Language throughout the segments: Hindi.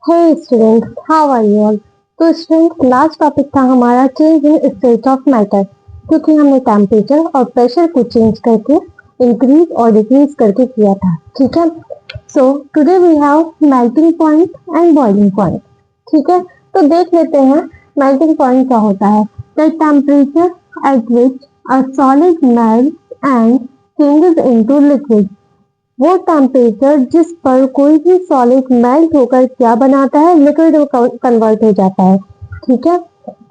Hey students, how are you all? तो स्टूडेंट लास्ट टॉपिक था हमारा change in state of matter, क्योंकि हमने टेम्परेचर और प्रेशर को चेंज करके इंक्रीज और डिक्रीज करके किया था। ठीक है, so today we have melting point and boiling point. ठीक है, तो देख लेते हैं मेल्टिंग पॉइंट क्या होता है। The temperature at which a solid melts and changes into liquid, वो टेम्परेचर जिस पर कोई भी सॉलिड मेल्ट होकर क्या बनाता है, लिक्विड में कन्वर्ट हो जाता है। ठीक है,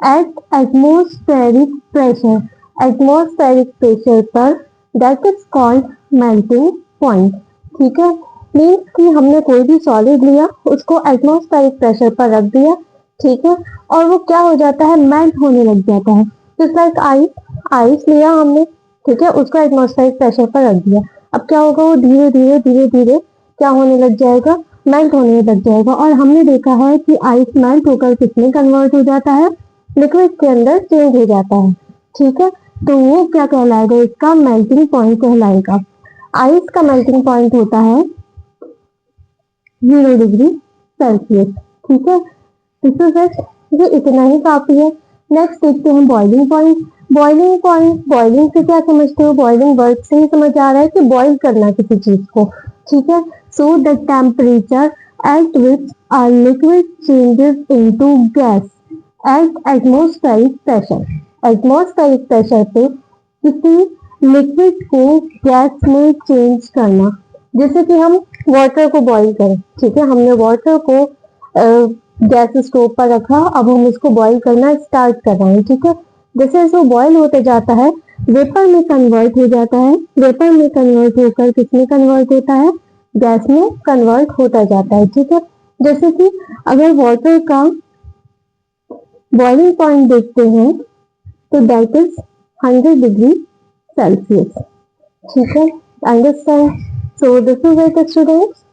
at atmospheric pressure, atmospheric pressure पर that is called melting point. ठीक है, मीन्स कि हमने कोई भी सॉलिड लिया, उसको एटमॉस्फेरिक प्रेशर पर रख दिया। ठीक है, और वो क्या हो जाता है, मेल्ट होने लग जाता है। जस्ट लाइक आइस, आइस लिया हमने, ठीक है, उसको एटमॉस्फेरिक प्रेशर पर रख दिया। अब क्या होगा, वो धीरे धीरे धीरे धीरे क्या होने लग जाएगा, मेल्ट होने लग जाएगा। और हमने देखा है कि आइस मेल्ट होकर किसमें कन्वर्ट हो जाता है, लिक्विड के अंदर चेंज हो जाता है। ठीक है, तो वो क्या कहलाएगा, इसका मेल्टिंग पॉइंट कहलाएगा। आइस का मेल्टिंग पॉइंट होता है 0 डिग्री सेल्सियस। ठीक है, दिस इज इट, ये इतना ही काफी है। नेक्स्ट देखते हैं boiling point. Boiling point, boiling से क्या समझते हो, बॉइलिंग वर्ड से ही समझ आ रहा है कि बॉइल करना किसी चीज को। ठीक है, so the temperature at which a liquid changes into gas at atmospheric pressure, atmospheric pressure पे किसी लिक्विड को गैस में चेंज करना। जैसे कि हम वाटर को बॉईल करें, ठीक है, हमने वाटर को गैस स्टोव पर रखा, अब हम उसको बॉईल करना स्टार्ट कर रहे हैं। ठीक है, जैसे जैसे वो बॉईल होते जाता है, वेपर में कन्वर्ट हो जाता है, वेपर में कन्वर्ट होकर किसमें कन्वर्ट होता है, गैस में कन्वर्ट होता जाता है। ठीक है, जैसे कि अगर वाटर का बॉइलिंग पॉइंट देखते हैं तो दैट इज 100 डिग्री सेल्सियस। ठीक है, understand? So this is it students.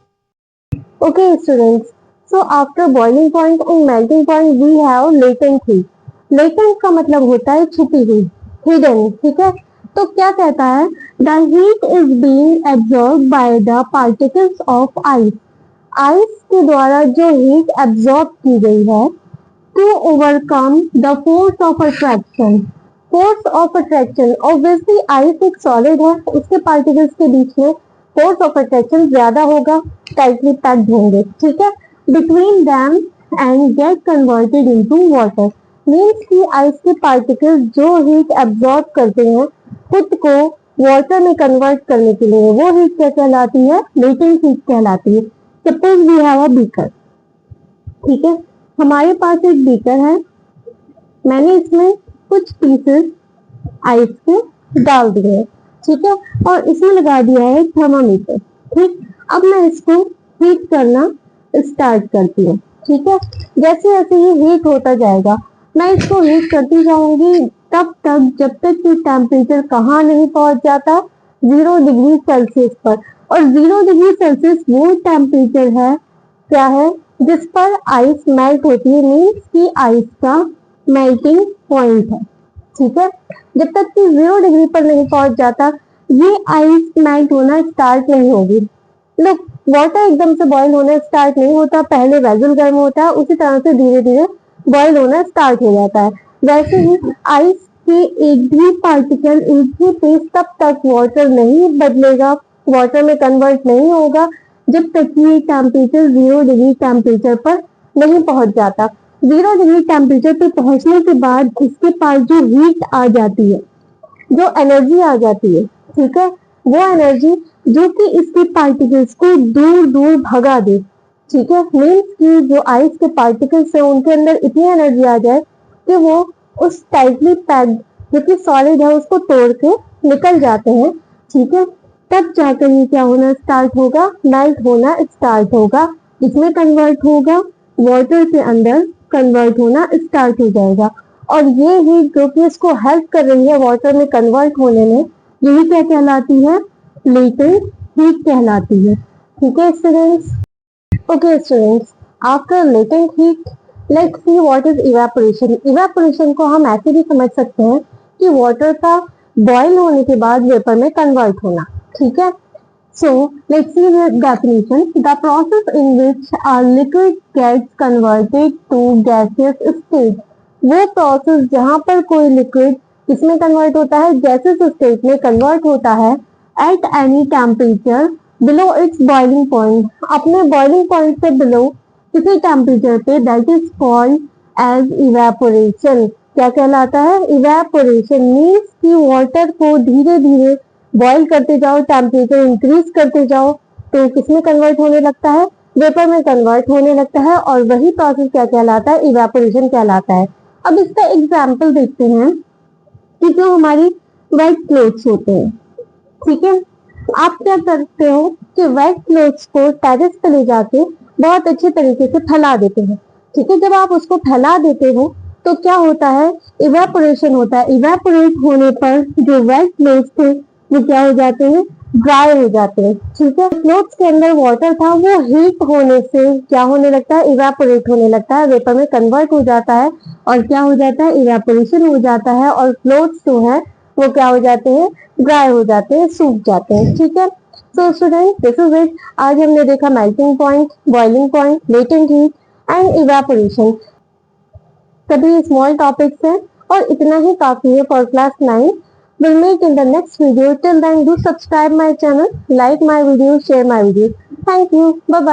Okay students, so after boiling point and melting point we have latent heat. Latent का मतलब होता है छुपी हुई, hidden। ठीक है, तो क्या कहता है, the heat is being absorbed by the particles of ice. Ice के द्वारा जो हीट एब्जॉर्ब की गई है to overcome the force of attraction. Force of attraction, obviously ice एक सॉलिड है, उसके पार्टिकल्स के बीच में फोर्स ऑफ अट्रैक्शन ज्यादा होगा, टाइटली पैक्ड होंगे। ठीक है, between them and get converted into water, means कि आइस के पार्टिकल्स जो हीट एब्जॉर्ब करते हैं खुद को वाटर में कन्वर्ट करने के लिए, वो हीट क्या कहलाती है, लेटेंट हीट कहलाती है। Suppose we have a beaker. ठीक है, हमारे पास एक बीकर है, मैंने इसमें कुछ पीसेस आइस के डाल दिए। ठीक है, और इसमें लगा दिया है थर्मामीटर। ठीक, अब मैं इसको हीट करना स्टार्ट करती हूँ। ठीक है, जैसे जैसे ये हीट होता जाएगा, मैं इसको हीट करती जाऊंगी तब तक जब तक कि टेम्परेचर कहाँ नहीं पहुंच जाता, 0 डिग्री सेल्सियस पर। और 0 डिग्री सेल्सियस वो टेम्परेचर है, क्या है, जिस पर आइस मेल्ट होती है, मीन्स कि आइस का मेल्टिंग पॉइंट है। ठीक है, जब तक कि 0 डिग्री पर नहीं पहुंच जाता, ये आइस मेल्ट होना स्टार्ट नहीं होगी। लोग, वाटर एकदम से बॉईल होना स्टार्ट नहीं होता, पहले वेसल गर्म होता है, उसी तरह से धीरे धीरे बॉईल होना स्टार्ट हो जाता है। वैसे ही आइस के एक भी पार्टिकल, एक भी पीस तब तक वाटर नहीं बदलेगा, वाटर में कन्वर्ट नहीं होगा, जब तक कि टेम्परेचर 0 डिग्री टेम्परेचर पर नहीं पहुंच जाता। 0 डिग्री टेम्परेचर पे पहुंचने के बाद इसके पास जो हीट आ जाती है, जो एनर्जी आ जाती है, ठीक है, वो एनर्जी जो कि इसके पार्टिकल्स को दूर दूर भगा दे। ठीक है, मीन्स कि जो आइस के पार्टिकल्स है उनके अंदर इतनी एनर्जी आ जाए कि वो उस टाइटली पैक्ड जो कि सॉलिड है उसको तोड़ के निकल जाते हैं। ठीक है, तब जाकर ये क्या होना स्टार्ट होगा, मेल्ट होना स्टार्ट होगा, इसमें कन्वर्ट होगा, वाटर के अंदर कन्वर्ट होना स्टार्ट हो जाएगा। और ये हीट जो कि इसको हेल्प कर रही है वाटर में कन्वर्ट होने में, यही क्या कहलाती है, लेटेंट हीट कहलाती है। ठीक है students. Okay students, after latent heat let's see what is evaporation. Evaporation को हम ऐसे भी समझ सकते हैं कि वाटर का बॉयल होने के बाद वेपर में कन्वर्ट होना। ठीक है, So let's see the definition. The process in which a liquid gets converted to gaseous state. वो प्रोसेस जहाँ पर कोई लिक्विड किसमें कन्वर्ट होता है, गैसेस स्टेट में कन्वर्ट होता है at any temperature below its boiling point, अपने बॉइलिंग पॉइंट से बिलो किसी टेम्परेचर पे, that is called as evaporation. क्या कहलाता है? इवेपोरेशन मीन्स कि वाटर को धीरे धीरे बॉइल करते जाओ, टेम्परेचर इंक्रीज करते जाओ तो किसमें कन्वर्ट होने लगता है, वेपर में कन्वर्ट होने लगता है, और वही प्रोसेस क्या कहलाता है, इवेपोरेशन कहलाता है। अब इसका एग्जाम्पल देखते हैं कि जो हमारी वेट क्लोथ्स होते हैं, ठीक है, आप क्या करते हो कि वेट क्लोथ्स को टेरेस पे ले जाके बहुत अच्छे तरीके से फैला देते हैं, ठीक है। जब आप उसको फैला देते हो तो क्या होता है, इवेपोरेशन होता है। इवेपोरेट होने पर जो वेट क्लोथ्स थे वो क्या हो जाते हैं, ड्राई हो जाते हैं, ठीक है। क्लोथ्स के अंदर वाटर था, वो हीट होने से क्या होने लगता है, इवेपोरेट होने लगता है, वेपर में कन्वर्ट हो जाता है, और क्या हो जाता है, इवेपोरेशन हो जाता है, और क्लोथ्स जो है वो क्या हो जाते हैं, ड्राई हो जाते हैं, सूख जाते हैं, ठीक है। So student, this is it. आज हमने देखा melting point, boiling point, latent heat and evaporation. सभी स्मॉल टॉपिक्स हैं और इतना ही काफी है for class 9। We'll meet in the next video. Till then, do subscribe my channel, like my video, share my video. Thank you. Bye bye.